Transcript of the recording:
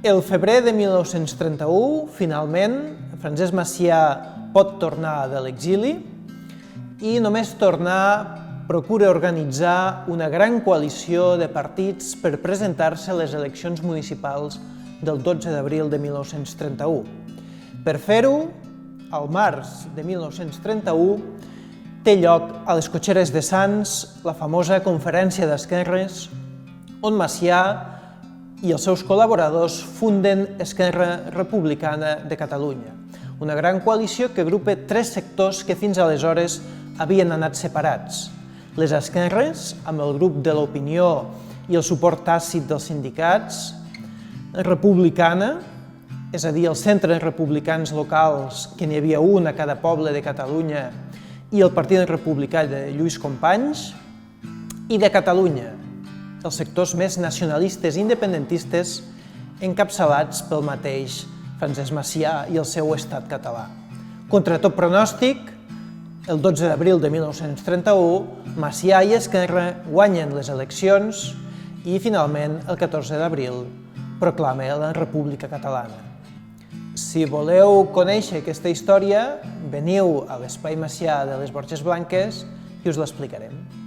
El febrer de 1931, finalment, Francesc Macià pot tornar de l'exili i només tornar procura organitzar una gran coalició de partits per presentar-se a les eleccions municipals del 12 d'abril de 1931. Per fer-ho, al març de 1931, té lloc a les Cotxeres de Sants la famosa Conferència d'Esquerres, on Macià i els seus col·laboradors funden Esquerra Republicana de Catalunya, una gran coalició que agrupa tres sectors que fins aleshores havien anat separats. Les esquerres, amb el grup de l'opinió i el suport tàcit dels sindicats, republicana, és a dir, els centres republicans locals, que n'hi havia un a cada poble de Catalunya, i el Partit Republicà de Lluís Companys, i de Catalunya, els sectors més nacionalistes i independentistes encapçalats pel mateix Francesc Macià i el seu estat català. Contra tot pronòstic, el 12 d'abril de 1931, Macià i Esquerra guanyen les eleccions i, finalment, el 14 d'abril, proclama la República Catalana. Si voleu conèixer aquesta història, veniu a l'Espai Macià de les Borges Blanques i us l'explicarem.